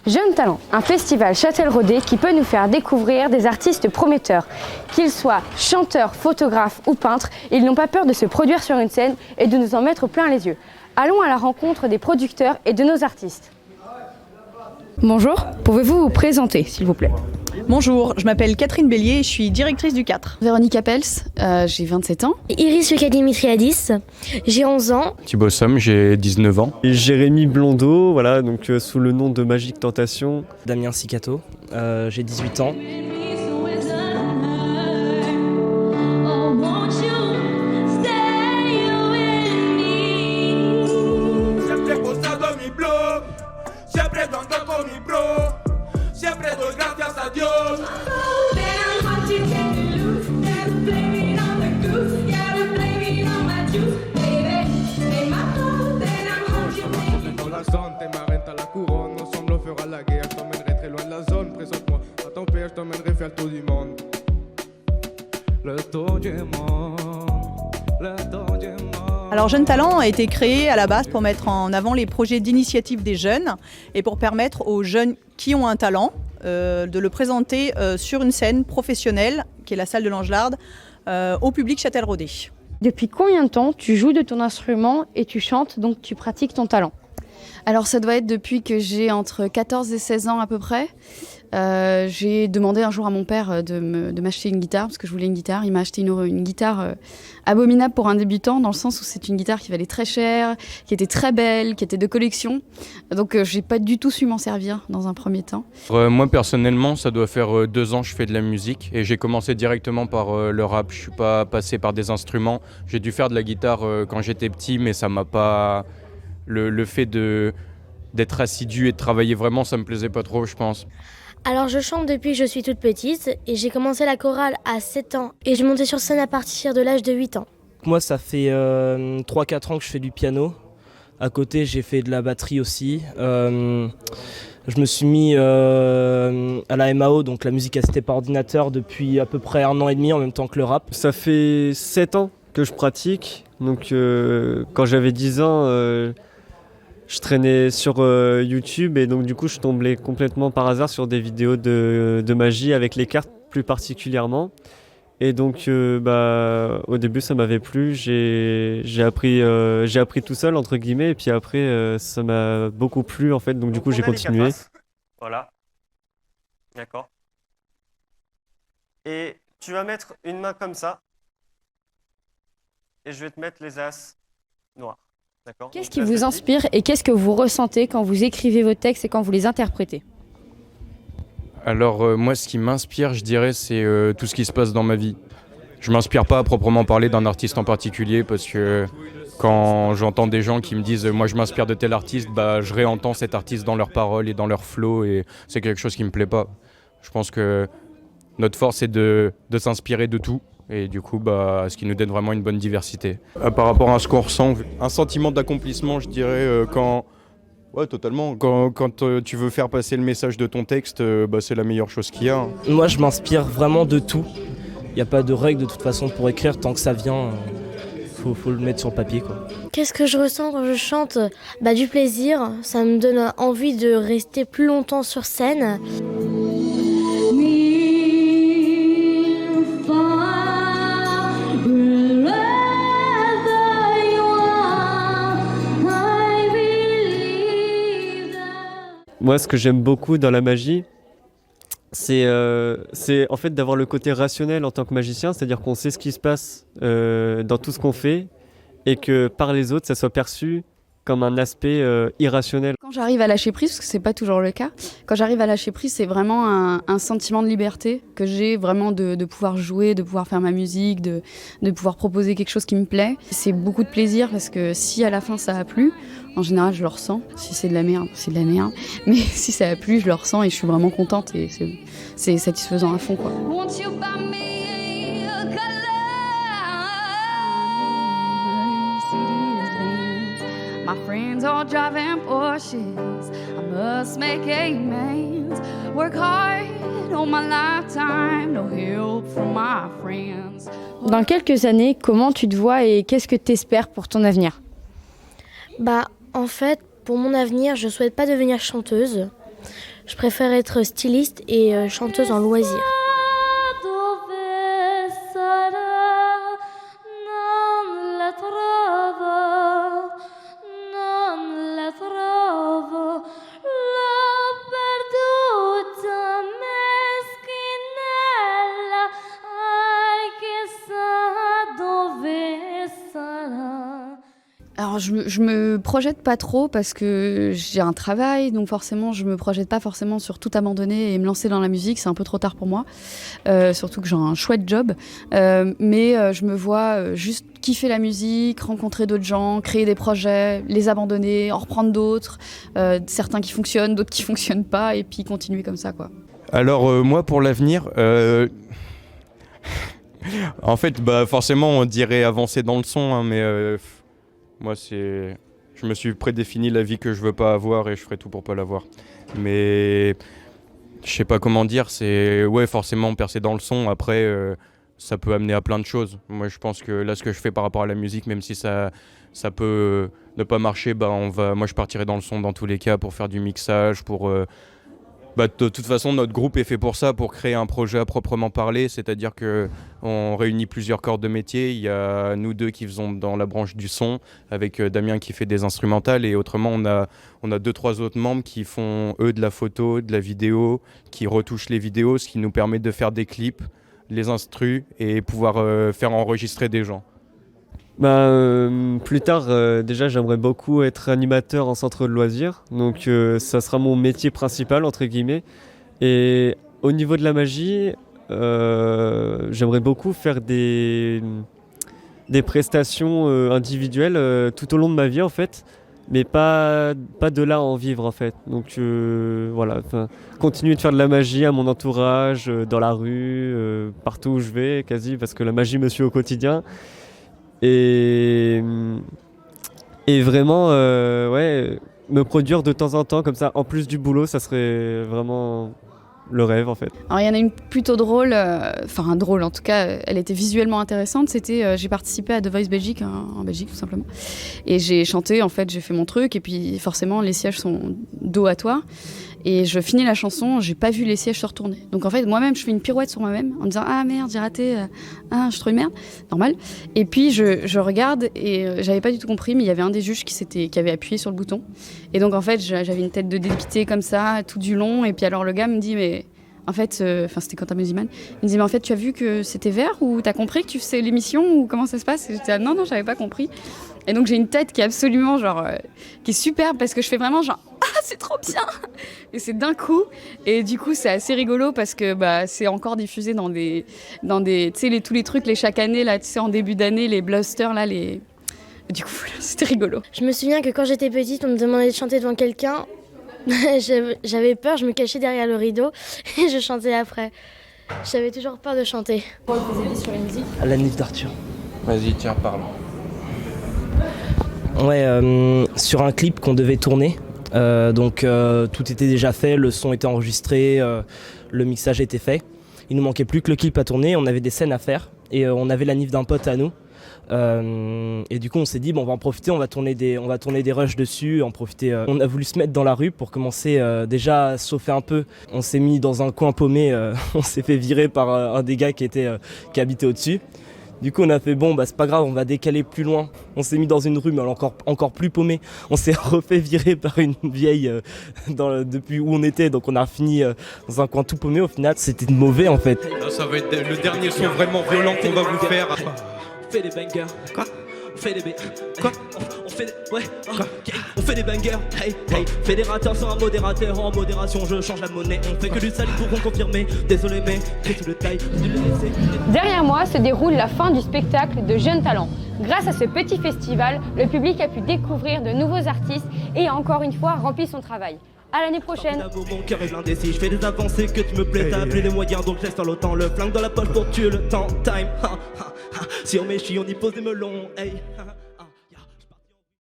Jeunes Talents, un festival Châtelleraudais qui peut nous faire découvrir des artistes prometteurs. Qu'ils soient chanteurs, photographes ou peintres, ils n'ont pas peur de se produire sur une scène et de nous en mettre plein les yeux. Allons à la rencontre des producteurs et de nos artistes. Bonjour, pouvez-vous vous présenter s'il vous plaît ? Bonjour, je m'appelle Catherine Bélier et je suis directrice du 4. Véronique Appels, j'ai 27 ans. Iris Dimitriadis, j'ai 11 ans. Thibaut Somme, j'ai 19 ans. Et Jérémy Blondeau, voilà, donc sous le nom de Magique Tentation. Damien Sicato, j'ai 18 ans. Alors Jeunes Talents a été créé à la base pour mettre en avant les projets d'initiative des jeunes et pour permettre aux jeunes qui ont un talent de le présenter sur une scène professionnelle qui est la salle de l'Angelard au public châtelleraudais. Depuis combien de temps tu joues de ton instrument et tu chantes, donc tu pratiques ton talent ? Alors ça doit être depuis que j'ai entre 14 et 16 ans à peu près. J'ai demandé un jour à mon père de m'acheter une guitare parce que je voulais une guitare. Il m'a acheté une guitare abominable pour un débutant dans le sens où c'est une guitare qui valait très cher, qui était très belle, qui était de collection. Donc j'ai pas du tout su m'en servir dans un premier temps. Moi personnellement, ça doit faire 2 ans que je fais de la musique et j'ai commencé directement par le rap. Je suis pas passé par des instruments. J'ai dû faire de la guitare quand j'étais petit, mais ça m'a pas... Le fait d'être assidu et de travailler vraiment, ça me plaisait pas trop, je pense. Alors je chante depuis que je suis toute petite et j'ai commencé la chorale à 7 ans et je montais sur scène à partir de l'âge de 8 ans. Moi ça fait 3-4 ans que je fais du piano. À côté j'ai fait de la batterie aussi. Je me suis mis à la MAO, donc la musique assistée par ordinateur, depuis à peu près 1 an et demi en même temps que le rap. Ça fait 7 ans que je pratique, donc quand j'avais 10 ans... je traînais sur YouTube et donc du coup je tombais complètement par hasard sur des vidéos de magie avec les cartes plus particulièrement. Et donc au début ça m'avait plu, j'ai appris tout seul entre guillemets et puis après ça m'a beaucoup plu en fait, donc du coup j'ai continué. Voilà, d'accord. Et tu vas mettre une main comme ça et je vais te mettre les as noirs. D'accord. Qu'est-ce qui vous inspire et qu'est-ce que vous ressentez quand vous écrivez vos textes et quand vous les interprétez ? Alors moi, ce qui m'inspire, je dirais, c'est tout ce qui se passe dans ma vie. Je m'inspire pas à proprement parler d'un artiste en particulier parce que quand j'entends des gens qui me disent « moi je m'inspire de tel artiste », je réentends cet artiste dans leurs paroles et dans leur flow et c'est quelque chose qui me plaît pas. Je pense que notre force c'est de s'inspirer de tout. Et du coup, ce qui nous donne vraiment une bonne diversité. Par rapport à ce qu'on ressent, un sentiment d'accomplissement, je dirais, Ouais, totalement. Quand tu veux faire passer le message de ton texte, c'est la meilleure chose qu'il y a. Moi, je m'inspire vraiment de tout. Il n'y a pas de règle de toute façon pour écrire, tant que ça vient, faut le mettre sur le papier, quoi. Qu'est-ce que je ressens quand je chante ? Du plaisir, ça me donne envie de rester plus longtemps sur scène. Moi, ce que j'aime beaucoup dans la magie, c'est en fait d'avoir le côté rationnel en tant que magicien, c'est-à-dire qu'on sait ce qui se passe dans tout ce qu'on fait et que par les autres, ça soit perçu comme un aspect irrationnel. Quand j'arrive à lâcher prise, parce que c'est pas toujours le cas, quand j'arrive à lâcher prise, c'est vraiment un sentiment de liberté que j'ai vraiment de pouvoir jouer, de pouvoir faire ma musique, de pouvoir proposer quelque chose qui me plaît. C'est beaucoup de plaisir parce que si à la fin ça a plu, en général je le ressens. Si c'est de la merde, c'est de la merde. Mais si ça a plu, je le ressens et je suis vraiment contente et c'est satisfaisant à fond, quoi. My friends all driving Porsches. I must make amends. Work hard all my lifetime. No help from my friends. Dans quelques années, comment tu te vois et qu'est-ce que tu espères pour ton avenir ? En fait, pour mon avenir, je souhaite pas devenir chanteuse. Je préfère être styliste et chanteuse en loisir. Alors je me projette pas trop parce que j'ai un travail, donc forcément je me projette pas forcément sur tout abandonner et me lancer dans la musique, c'est un peu trop tard pour moi, surtout que j'ai un chouette job, mais je me vois juste kiffer la musique, rencontrer d'autres gens, créer des projets, les abandonner, en reprendre d'autres, certains qui fonctionnent, d'autres qui fonctionnent pas, et puis continuer comme ça, quoi. Alors moi pour l'avenir, en fait forcément on dirait avancer dans le son, hein, mais moi je me suis prédéfini la vie que je veux pas avoir et je ferai tout pour pas l'avoir. Mais je sais pas comment dire, c'est forcément percer dans le son, après ça peut amener à plein de choses. Moi je pense que là ce que je fais par rapport à la musique, même si ça peut ne pas marcher, moi je partirai dans le son dans tous les cas pour faire du mixage, pour de toute façon, notre groupe est fait pour ça, pour créer un projet à proprement parler, c'est-à-dire qu'on réunit plusieurs corps de métier. Il y a nous deux qui faisons dans la branche du son, avec Damien qui fait des instrumentales, et autrement on a 2-3 autres membres qui font eux de la photo, de la vidéo, qui retouchent les vidéos, ce qui nous permet de faire des clips, les instrus et pouvoir faire enregistrer des gens. Plus tard, déjà, j'aimerais beaucoup être animateur en centre de loisirs. Donc, ça sera mon métier principal, entre guillemets. Et au niveau de la magie, j'aimerais beaucoup faire des prestations individuelles tout au long de ma vie, en fait. Mais pas de là à en vivre, en fait. Donc, voilà. Continuer de faire de la magie à mon entourage, dans la rue, partout où je vais, quasi, parce que la magie me suit au quotidien. Et vraiment, me produire de temps en temps comme ça, en plus du boulot, ça serait vraiment le rêve en fait. Alors il y en a une plutôt drôle, drôle en tout cas, elle était visuellement intéressante, c'était j'ai participé à The Voice Belgique, en Belgique tout simplement, et j'ai chanté, en fait j'ai fait mon truc, et puis forcément les sièges sont dos à toi, et je finis la chanson, j'ai pas vu les sièges se retourner. Donc en fait moi-même je fais une pirouette sur moi-même en me disant ah merde j'ai raté, je suis trop une merde, normal. Et puis je regarde et j'avais pas du tout compris, mais il y avait un des juges qui avait appuyé sur le bouton. Et donc en fait j'avais une tête de dépité comme ça tout du long, et puis alors le gars me dit mais en fait, c'était Quentin Musiman. Il me dit mais en fait tu as vu que c'était vert ou t'as compris que tu faisais l'émission ou comment ça se passe? Et j'étais non j'avais pas compris. Et donc j'ai une tête qui est absolument qui est superbe parce que je fais vraiment c'est trop bien. Et c'est d'un coup, et du coup c'est assez rigolo parce que c'est encore diffusé dans des tu sais tous les trucs chaque année là, tu sais en début d'année les blasters là du coup c'était rigolo. Je me souviens que quand j'étais petite on me demandait de chanter devant quelqu'un. J'avais peur, je me cachais derrière le rideau et je chantais après. J'avais toujours peur de chanter. Pour vous aider sur la musique. À la Nif d'Arthur. Vas-y, tiens, parle. Sur un clip qu'on devait tourner. Tout était déjà fait, le son était enregistré, le mixage était fait. Il nous manquait plus que le clip à tourner, on avait des scènes à faire et on avait la Nif d'un pote à nous. Et du coup on s'est dit on va en profiter, on va tourner des rushs dessus, en profiter. On a voulu se mettre dans la rue pour commencer déjà à chauffer un peu. On s'est mis dans un coin paumé, on s'est fait virer par un des gars qui habitait au-dessus. Du coup on a fait c'est pas grave, on va décaler plus loin. On s'est mis dans une rue mais encore plus paumé. On s'est refait virer par une vieille depuis où on était, donc on a fini dans un coin tout paumé. Au final c'était mauvais en fait. Ça va être le dernier son vraiment violent qu'on va vous faire. On fait des bangers. Quoi? On fait des Quoi? On fait des... Ouais. Okay. On fait des bangers. Hey. Fédérateur sur un modérateur. En modération, je change la monnaie. On fait que du sale, ils pourront confirmer. Désolé, mais qu'est-ce que le taille? Derrière moi se déroule la fin du spectacle de Jeunes Talents. Grâce à ce petit festival, le public a pu découvrir de nouveaux artistes et a encore une fois rempli son travail. À l'année prochaine. Mon cœur est blindé, si je fais des avancées que tu me plais, t'as plus les moyens, donc je laisse dans l'OTAN le flingue dans la poche pour tuer le temps. Time, si on méchit, on y pose des melons. Hey.